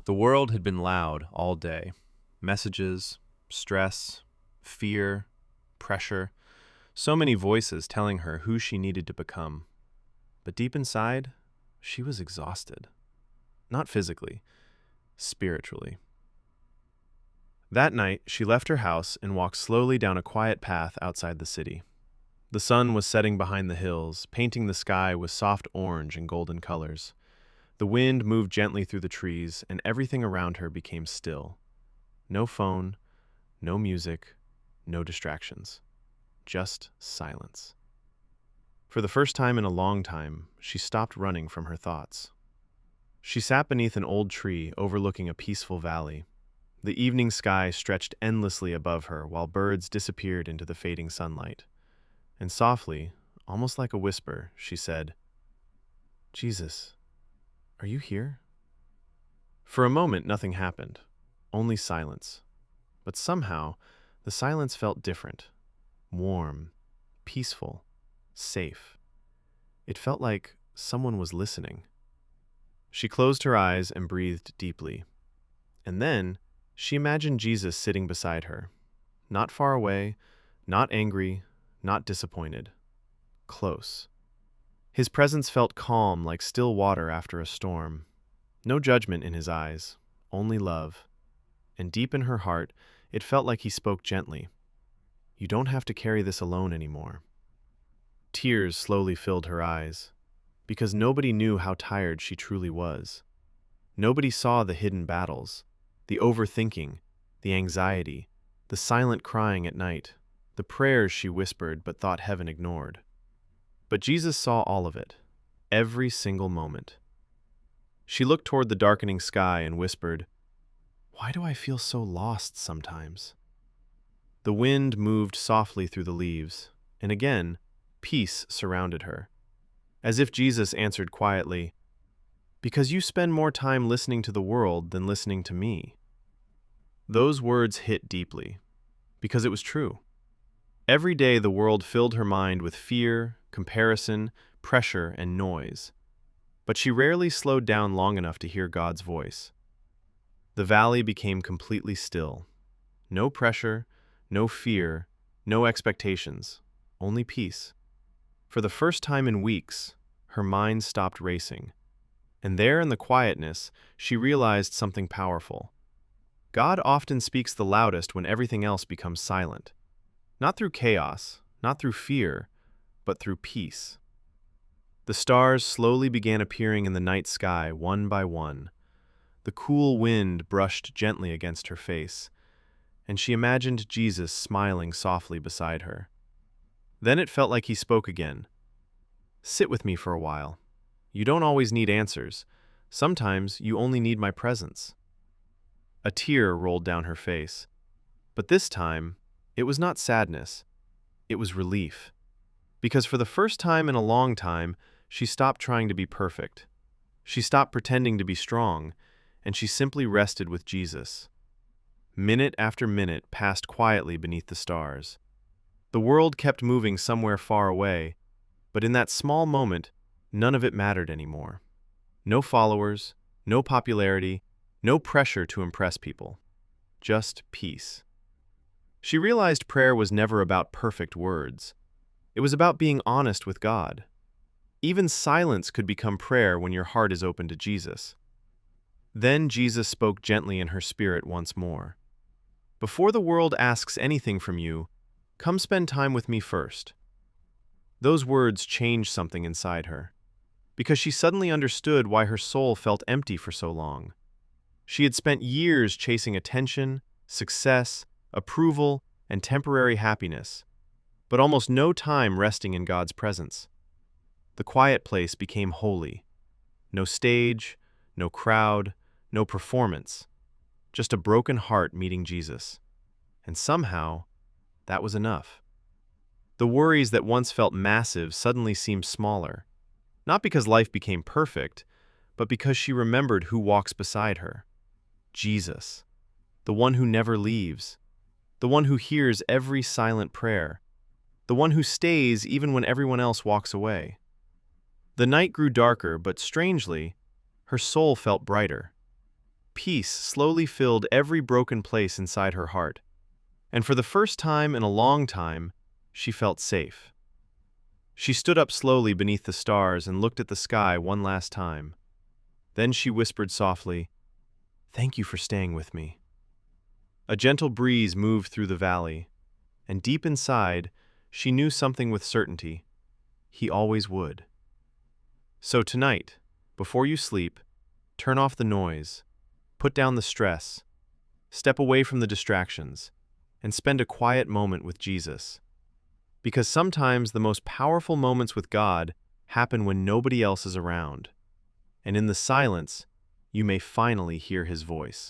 The world had been loud all day. Messages, stress, fear, pressure, so many voices telling her who she needed to become. But deep inside, she was exhausted. Not physically, spiritually. That night, she left her house and walked slowly down a quiet path outside the city. The sun was setting behind the hills, painting the sky with soft orange and golden colors. The wind moved gently through the trees, and everything around her became still. No phone, no music, no distractions. Just silence. For the first time in a long time, she stopped running from her thoughts. She sat beneath an old tree overlooking a peaceful valley. The evening sky stretched endlessly above her while birds disappeared into the fading sunlight. And softly, almost like a whisper, she said, "Jesus, are you here?" For a moment, nothing happened, only silence. But somehow, the silence felt different, warm, peaceful, safe. It felt like someone was listening. She closed her eyes and breathed deeply. And then, she imagined Jesus sitting beside her, not far away, not angry, not disappointed. Close. His presence felt calm like still water after a storm. No judgment in his eyes, only love. And deep in her heart, it felt like he spoke gently. "You don't have to carry this alone anymore." Tears slowly filled her eyes, because nobody knew how tired she truly was. Nobody saw the hidden battles, the overthinking, the anxiety, the silent crying at night, the prayers she whispered but thought heaven ignored. But Jesus saw all of it, every single moment. She looked toward the darkening sky and whispered, "Why do I feel so lost sometimes?" The wind moved softly through the leaves, and again, peace surrounded her. As if Jesus answered quietly, "Because you spend more time listening to the world than listening to me." Those words hit deeply, because it was true. Every day the world filled her mind with fear, comparison, pressure, and noise. But she rarely slowed down long enough to hear God's voice. The valley became completely still. No pressure, no fear, no expectations, only peace. For the first time in weeks, her mind stopped racing. And there in the quietness, she realized something powerful. God often speaks the loudest when everything else becomes silent. Not through chaos, not through fear, but through peace. The stars slowly began appearing in the night sky, one by one. The cool wind brushed gently against her face, and she imagined Jesus smiling softly beside her. Then it felt like he spoke again. "Sit with me for a while. You don't always need answers. Sometimes you only need my presence." A tear rolled down her face. But this time, it was not sadness. It was relief. Because for the first time in a long time, she stopped trying to be perfect. She stopped pretending to be strong, and she simply rested with Jesus. Minute after minute passed quietly beneath the stars. The world kept moving somewhere far away, but in that small moment, none of it mattered anymore. No followers, no popularity, no pressure to impress people. Just peace. She realized prayer was never about perfect words. It was about being honest with God. Even silence could become prayer when your heart is open to Jesus. Then Jesus spoke gently in her spirit once more. "Before the world asks anything from you, come spend time with me first." Those words changed something inside her, because she suddenly understood why her soul felt empty for so long. She had spent years chasing attention, success, approval, and temporary happiness, but almost no time resting in God's presence. The quiet place became holy. No stage, no crowd, no performance, just a broken heart meeting Jesus. And somehow, that was enough. The worries that once felt massive suddenly seemed smaller, not because life became perfect, but because she remembered who walks beside her. Jesus, the one who never leaves, the one who hears every silent prayer, the one who stays even when everyone else walks away. The night grew darker, but strangely, her soul felt brighter. peace slowly filled every broken place inside her heart, and for the first time in a long time, she felt safe. She stood up slowly beneath the stars and looked at the sky one last time. Then she whispered softly, "Thank you for staying with me." A gentle breeze moved through the valley, and deep inside, she knew something with certainty. He always would. So tonight, before you sleep, turn off the noise, put down the stress, step away from the distractions, and spend a quiet moment with Jesus. Because sometimes the most powerful moments with God happen when nobody else is around, and in the silence, you may finally hear His voice.